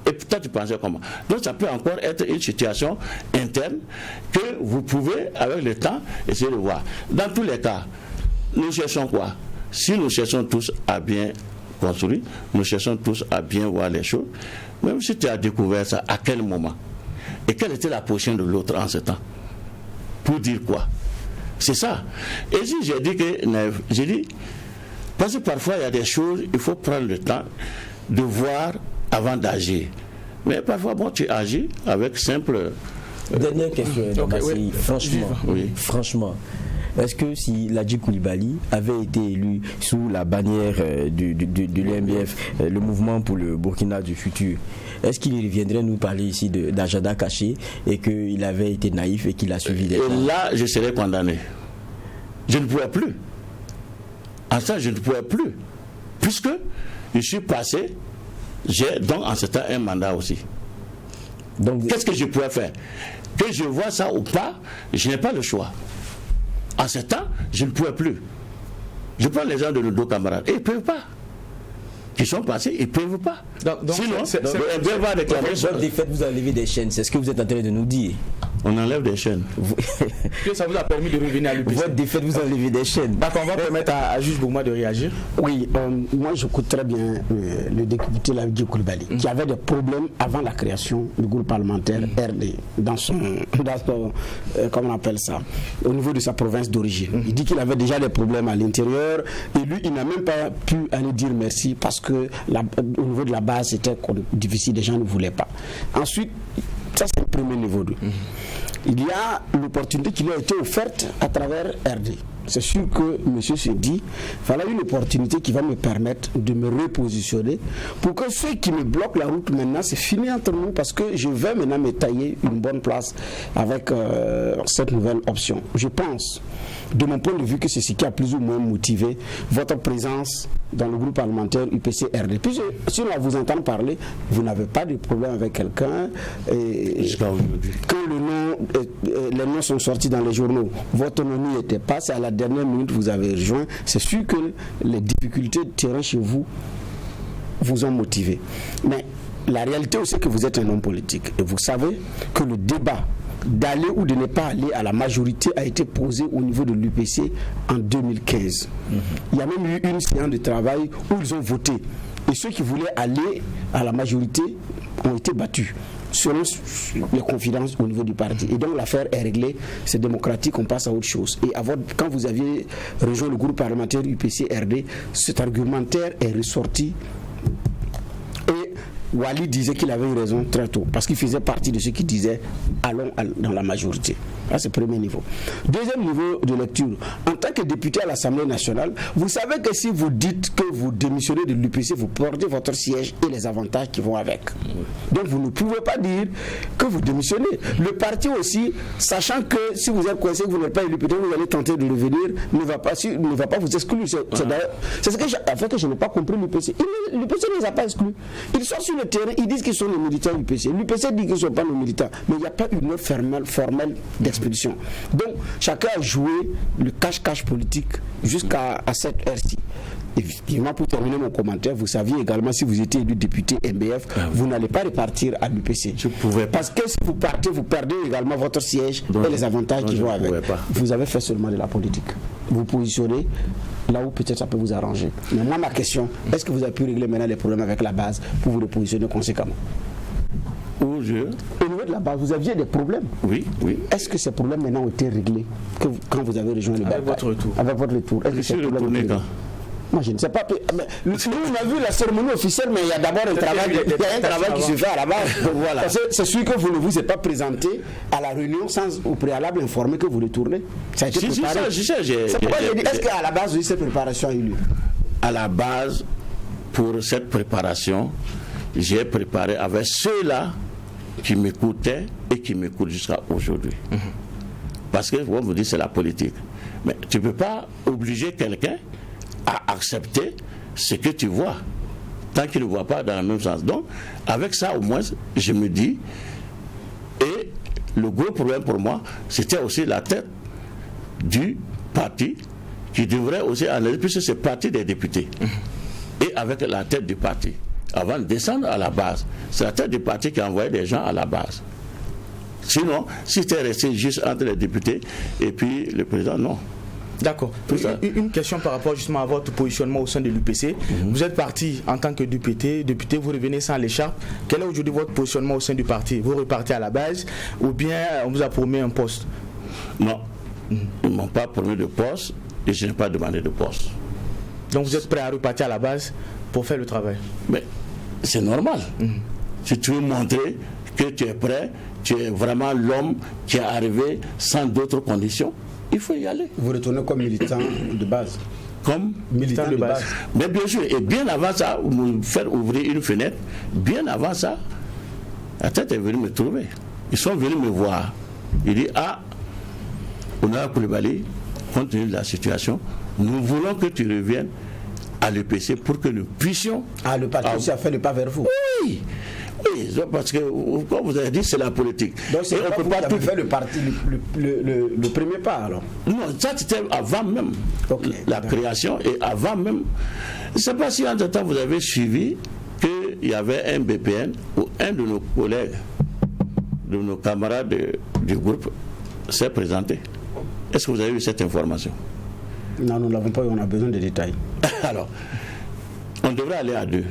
Et peut-être il pensait comment. Donc ça peut encore être une situation interne que vous pouvez, avec le temps, essayer de voir. Dans tous les cas, nous cherchons quoi? Si nous cherchons tous à bien construire, nous cherchons tous à bien voir les choses, même si tu as découvert ça, à quel moment? Et quelle était la position de l'autre en ce temps? Pour dire quoi? C'est ça. Et si j'ai dit que, j'ai dit, parce que parfois il y a des choses, il faut prendre le temps de voir avant d'agir. Mais parfois, bon, tu agis avec simple... Dernière question, oui. Franchement, est-ce que si Ladji Coulibaly avait été élu sous la bannière de l'UMBF, le mouvement pour le Burkina du futur, est-ce qu'il reviendrait nous parler ici d'agenda caché et qu'il avait été naïf et qu'il a suivi des gens? Et là, je serais condamné. Je ne pourrais plus. En ça, je ne pourrais plus. Puisque je suis passé, j'ai donc en ce temps un mandat aussi. Donc, qu'est-ce que je pourrais faire? Que je vois ça ou pas, je n'ai pas le choix. En ce temps, je ne pourrais plus. Je prends les gens de nos deux camarades. Et ils ne peuvent pas. Qui sont passés, ils ne peuvent pas. Donc, sinon, votre défaite vous a enlevé des chaînes. C'est ce que vous êtes en train de nous dire. On enlève des chaînes. Que ça vous a permis de revenir à l'UPC. Votre défaite vous a enlevé des chaînes. D'accord, on va permettre à Juge Bougma de réagir. Oui, moi je écoute très bien le député Lamidi Coulibaly, qui avait des problèmes avant la création du groupe parlementaire RD, dans son comment on appelle ça, au niveau de sa province d'origine. Il dit qu'il avait déjà des problèmes à l'intérieur, et lui, il n'a même pas pu aller dire merci parce que au niveau de la base, c'était difficile, les gens ne voulaient pas. Ensuite, ça c'est le premier niveau 2. Il y a l'opportunité qui lui a été offerte à travers RD. C'est sûr que monsieur se dit, voilà une opportunité qui va me permettre de me repositionner pour que ceux qui me bloquent la route maintenant, c'est fini entre nous parce que je vais maintenant me tailler une bonne place avec cette nouvelle option. Je pense, de mon point de vue, que c'est ce qui a plus ou moins motivé votre présence dans le groupe parlementaire UPC-RD. Puis si on vous entend parler, vous n'avez pas de problème avec quelqu'un. Quand les noms sont sortis dans les journaux, votre nom n'y était pas, c'est à la dernière minute vous avez rejoint. C'est sûr que les difficultés de terrain chez vous vous ont motivé. Mais la réalité aussi, c'est que vous êtes un homme politique. Et vous savez que le débat d'aller ou de ne pas aller à la majorité a été posé au niveau de l'UPC en 2015. Il y a même eu une séance de travail où ils ont voté. Et ceux qui voulaient aller à la majorité ont été battus selon les confidences au niveau du parti. Et donc l'affaire est réglée, c'est démocratique, on passe à autre chose. Et quand vous aviez rejoint le groupe parlementaire UPC-RD, cet argumentaire est ressorti. Wali disait qu'il avait eu raison très tôt, parce qu'il faisait partie de ceux qui disaient allons dans la majorité. Là, c'est le premier niveau. Deuxième niveau de lecture, en tant que député à l'Assemblée nationale, vous savez que si vous dites que vous démissionnez de l'UPC, vous perdez votre siège et les avantages qui vont avec. Donc vous ne pouvez pas dire que vous démissionnez. Le parti aussi, sachant que si vous êtes coincé, que vous n'êtes pas élu, peut-être vous allez tenter de revenir, ne va pas vous exclure. C'est ce que je n'ai pas compris l'UPC. L'UPC ne les a pas exclus. Ils sont sur le terrain, ils disent qu'ils sont les militants du l'UPC. L'UPC dit qu'ils ne sont pas nos militants, mais il n'y a pas une offre formelle d'expédition. Donc, chacun a joué le cache-cache politique jusqu'à cette heure-ci. Effectivement, pour terminer mon commentaire, vous saviez également, si vous étiez élu député MBF, vous n'allez pas repartir à l'UPC. Parce que si vous partez, vous perdez également votre siège et les avantages qui vont avec. Vous avez fait seulement de la politique. Vous positionnez là où peut-être ça peut vous arranger. Mais moi, ma question, est-ce que vous avez pu régler maintenant les problèmes avec la base pour vous repositionner conséquemment? Au niveau de la base, vous aviez des problèmes. Oui. Est-ce que ces problèmes maintenant ont été réglés quand vous avez rejoint le avec votre retour? Avec votre retour. Est-ce que ces problèmes ont été réglés? Moi, je ne sais pas. Nous, on a vu la cérémonie officielle, mais il y a d'abord un travail qui se fait à la base. Voilà. C'est sûr que vous ne vous êtes pas présenté à la réunion sans au préalable informer que vous retournez. Ça a été préparé. C'est pourquoi j'ai dit, est-ce qu'à la base, cette préparation a eu lieu? À la base, pour cette préparation, j'ai préparé avec ceux-là qui m'écoutaient et qui m'écoutent jusqu'à aujourd'hui. Parce que, on vous dit, c'est la politique. Mais tu ne peux pas obliger quelqu'un à accepter ce que tu vois, tant qu'il ne voit pas dans le même sens. Donc, avec ça, au moins, je me dis, et le gros problème pour moi, c'était aussi la tête du parti qui devrait aussi analyser, puisque c'est le parti des députés, et avec la tête du parti, avant de descendre à la base. C'est la tête du parti qui a envoyé des gens à la base. Sinon, si tu es resté juste entre les députés et puis le président, non. D'accord. Une question par rapport justement à votre positionnement au sein de l'UPC. Vous êtes parti en tant que député, vous revenez sans l'écharpe. Quel est aujourd'hui votre positionnement au sein du parti? Vous repartez à la base ou bien on vous a promis un poste? Non, ils ne m'ont pas promis de poste et je n'ai pas demandé de poste. Donc vous êtes prêt à repartir à la base pour faire le travail? Mais c'est normal. Si tu veux montrer que tu es prêt, tu es vraiment l'homme qui est arrivé sans d'autres conditions, il faut y aller. Vous retournez comme militant de base? Comme militant de base. Mais bien sûr, et bien avant ça, vous faire ouvrir une fenêtre, bien avant ça, la tête est venue me trouver. Ils sont venus me voir. Ils disent, Honorable Coulibaly, compte tenu de la situation, nous voulons que tu reviennes à l'UPC pour que nous puissions... le parti aussi a fait le pas vers vous? Oui. Oui, parce que, comme vous avez dit, c'est la politique. Donc c'est on peut pas tout faire le parti, le premier pas alors. Non, ça c'était avant même la création et avant même. Je ne sais pas si entre-temps vous avez suivi qu'il y avait un BPN ou un de nos collègues, de nos camarades du groupe s'est présenté. Est-ce que vous avez eu cette information? Non, nous ne l'avons pas eu, on a besoin de détails. Alors, on devrait aller à 2.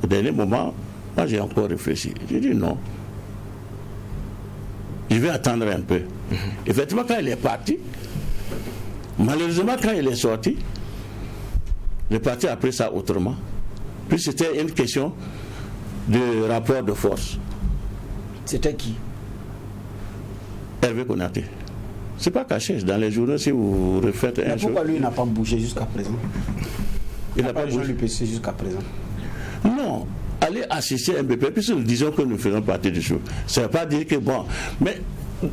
Au dernier moment, moi j'ai encore réfléchi. J'ai dit non. Je vais attendre un peu. Effectivement, quand il est parti, malheureusement, quand il est sorti, le parti a pris ça autrement. Puis c'était une question de rapport de force. C'était qui? Hervé Konaté. C'est pas caché dans les journaux si vous refaites un pourquoi lui n'a pas bougé jusqu'à présent? Il n'a pas bougé l'UPC jusqu'à présent. Non, aller assister à MBP, puisque nous disons que nous faisons partie du show. Ça ne veut pas dire que bon. Mais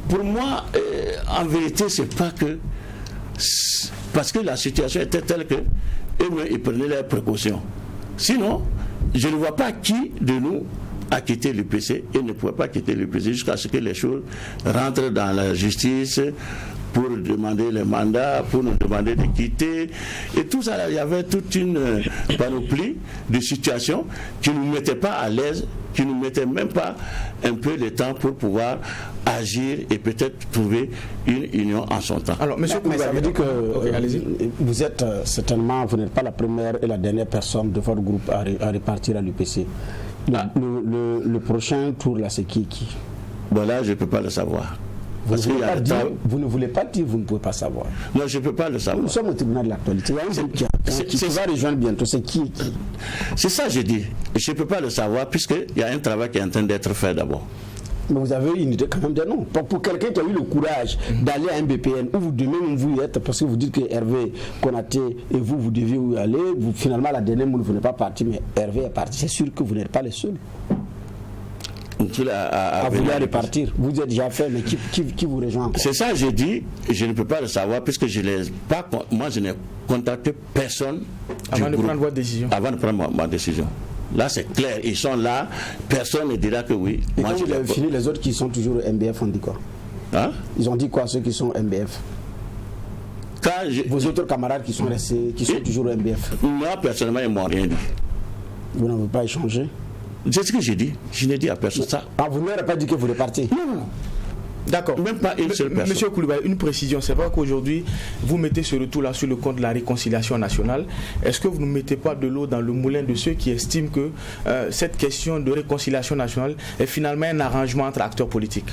pour moi, en vérité, c'est pas que. Parce que la situation était telle que eux-mêmes, ils prenaient leurs précautions. Sinon, je ne vois pas qui de nous a quitté l'UPC et ne pouvait pas quitter l'UPC jusqu'à ce que les choses rentrent dans la justice pour demander les mandats, pour nous demander de quitter. Et tout ça, il y avait toute une panoplie de situations qui ne nous mettaient pas à l'aise, qui ne nous mettaient même pas un peu de temps pour pouvoir agir et peut-être trouver une union en son temps. Alors, monsieur Koulibaly, ça veut dire que vous êtes certainement, vous n'êtes pas la première et la dernière personne de votre groupe à repartir à l'UPC. Le prochain tour, là, c'est qui? Bon, là, je ne peux pas le savoir. Vous ne voulez pas dire, vous ne pouvez pas savoir. Non, je ne peux pas le savoir. Nous sommes au tribunal de l'actualité. Il y a un groupe qui va rejoindre bientôt. C'est qui? C'est ça, je dis. Je ne peux pas le savoir puisqu'il y a un travail qui est en train d'être fait d'abord. Mais vous avez une idée quand même des noms. Pour quelqu'un qui a eu le courage d'aller à un BPN, où vous devez même vous y être, parce que vous dites que Hervé Konaté et vous deviez y aller, finalement, à la dernière minute, vous n'êtes pas parti, mais Hervé est parti. C'est sûr que vous n'êtes pas les seuls à vouloir repartir. Vous êtes déjà fait, mais qui vous rejoint encore? C'est ça, j'ai dit, je ne peux pas le savoir, puisque je n'ai contacté personne avant de prendre votre décision. Avant de prendre ma décision. Là, c'est clair, ils sont là, personne ne dira que oui. Et quand vous avez fini, les autres qui sont toujours au MBF ont dit quoi? Hein? Ils ont dit quoi, ceux qui sont au MBF? Vos autres camarades qui sont restés, qui sont toujours au MBF? Moi, personnellement, ils ne m'ont rien dit. Vous n'avez pas échangé? C'est ce que j'ai dit. Je n'ai dit à personne ça. Ah, vous n'aurez pas dit que vous repartez? Non. D'accord. Même pas une seule personne. Monsieur Koulibaly, une précision. C'est vrai qu'aujourd'hui, vous mettez ce retour-là sur le compte de la réconciliation nationale. Est-ce que vous ne mettez pas de l'eau dans le moulin de ceux qui estiment que cette question de réconciliation nationale est finalement un arrangement entre acteurs politiques?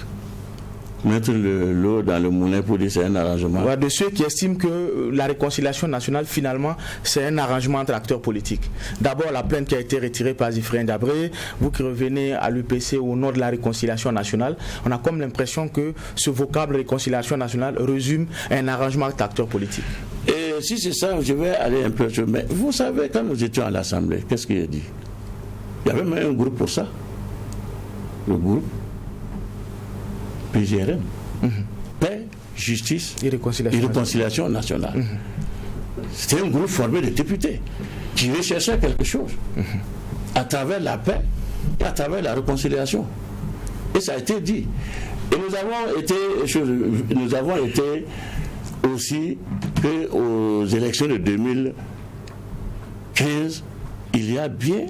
Mettre l'eau dans le moulin pour dire c'est un arrangement. Ouais, de ceux qui estiment que la réconciliation nationale, finalement, c'est un arrangement entre acteurs politiques. D'abord, la plainte qui a été retirée par Zifrien Dabré, vous qui revenez à l'UPC au nom de la réconciliation nationale, on a comme l'impression que ce vocable réconciliation nationale résume un arrangement entre acteurs politiques. Et si c'est ça, je vais aller un peu. Mais vous savez, quand nous étions à l'Assemblée, qu'est-ce qu'il a dit? Il y avait même un groupe pour ça. Le groupe PGRN, paix, justice et réconciliation nationale. C'était un groupe formé de députés qui recherchaient quelque chose à travers la paix et à travers la réconciliation. Et ça a été dit. Et nous avons été aussi qu'aux élections de 2015, il y a bien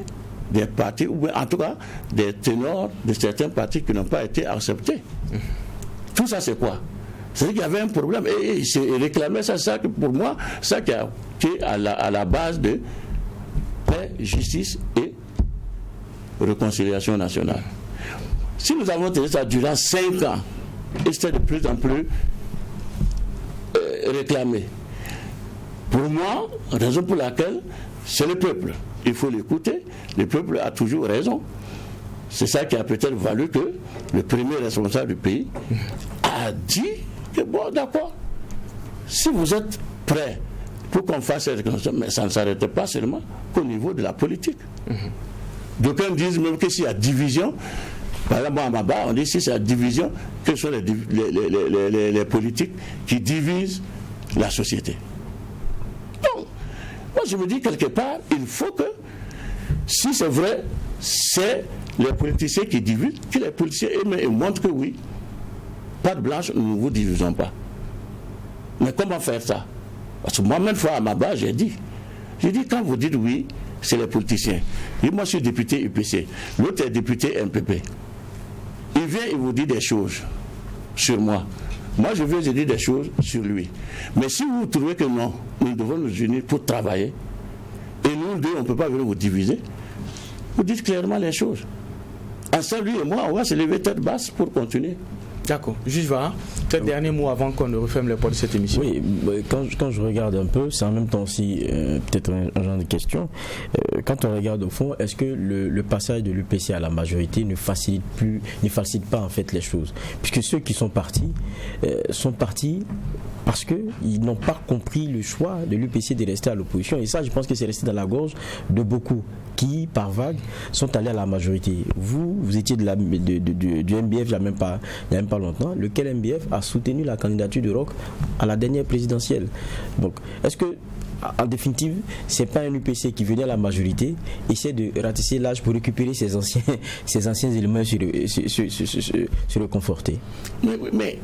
des partis, ou en tout cas des ténors de certains partis qui n'ont pas été acceptés. Tout ça, c'est quoi? C'est-à-dire qu'il y avait un problème. Et ils réclamaient ça, que pour moi, ça qui est à la base de paix, justice et réconciliation nationale. Si nous avons tenu ça durant 5 ans, et c'était de plus en plus réclamé, pour moi, raison pour laquelle c'est le peuple. Il faut l'écouter. Le peuple a toujours raison. C'est ça qui a peut-être valu que le premier responsable du pays a dit que bon, d'accord, si vous êtes prêts pour qu'on fasse cette reconnaissance, mais ça ne s'arrête pas seulement qu'au niveau de la politique. D'aucuns disent même que s'il y a division, par exemple, à Maba, on dit si c'est la division, quels sont les politiques qui divisent la société. Donc, moi je me dis quelque part, il faut que Si c'est vrai, c'est les politiciens qui divisent, que les politiciens eux-mêmes montrent que oui, pas de blanche, nous ne vous divisons pas. Mais comment faire ça? Parce que moi-même, fois à ma base, j'ai dit, quand vous dites oui, c'est les politiciens. Et moi, je suis député UPC. L'autre est député MPP. Il vient, il vous dit des choses sur moi. Moi, je viens, je dis des choses sur lui. Mais si vous trouvez que non, nous devons nous unir pour travailler, et nous deux, on ne peut pas venir vous diviser, vous dites clairement les choses. Ensemble, lui et moi, on va se lever tête basse pour continuer. D'accord. Juge Vara, peut-être dernier mot avant qu'on ne referme les portes de cette émission. Oui, quand je regarde un peu, c'est en même temps aussi peut-être un genre de question. Quand on regarde au fond, est-ce que le passage de l'UPC à la majorité ne facilite pas en fait les choses? Puisque ceux qui sont partis parce qu'ils n'ont pas compris le choix de l'UPC de rester à l'opposition. Et ça, je pense que c'est resté dans la gorge de beaucoup qui, par vague, sont allés à la majorité. Vous étiez du MBF il n'y a même pas longtemps. Lequel MBF a soutenu la candidature de Roch à la dernière présidentielle. Donc, est-ce que, en définitive, c'est pas un UPC qui venait à la majorité, essaie de ratisser l'âge pour récupérer ses anciens éléments sur le conforter? Mais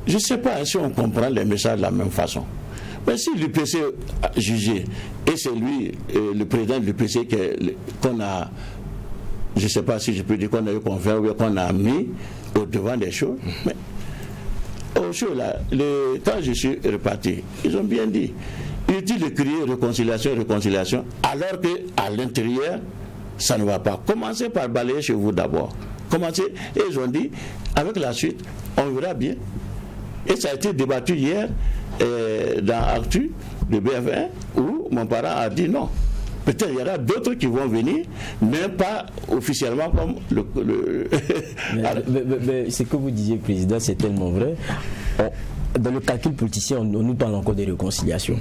je ne sais pas si on comprend les messages de la même façon. Mais si l'UPC a jugé, et c'est lui, le président de l'UPC, qu'on a, je ne sais pas si je peux dire qu'on a eu confiance ou qu'on a mis au devant des choses, mais au show là, quand je suis reparti, ils ont bien dit, inutile de crier réconciliation, alors qu'à l'intérieur, ça ne va pas. Commencez par balayer chez vous d'abord. Et ils ont dit, avec la suite, on verra bien. Et ça a été débattu hier dans Actu de BF1 où mon parent a dit non. Peut-être il y aura d'autres qui vont venir, mais pas officiellement comme mais ce que vous disiez, Président, c'est tellement vrai. Dans le calcul politicien, on nous parle encore de réconciliation.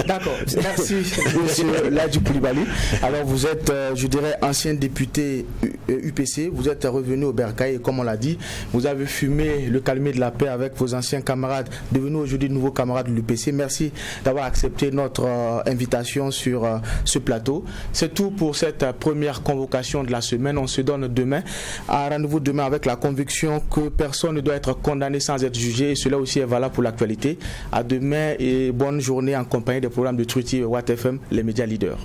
D'accord, merci monsieur Ladji Coulibaly. Alors vous êtes, je dirais, ancien député UPC, vous êtes revenu au Bercail et comme on l'a dit, vous avez fumé le calmer de la paix avec vos anciens camarades, devenus aujourd'hui de nouveaux camarades de l'UPC. Merci d'avoir accepté notre invitation sur ce plateau. C'est tout pour cette première convocation de la semaine. On se donne demain. Rendez-vous demain avec la conviction que personne ne doit être condamné sans être jugé. Et cela aussi est valable pour l'actualité. À demain et bonne journée en compagnie des programmes de Truity et Watt FM, les médias leaders.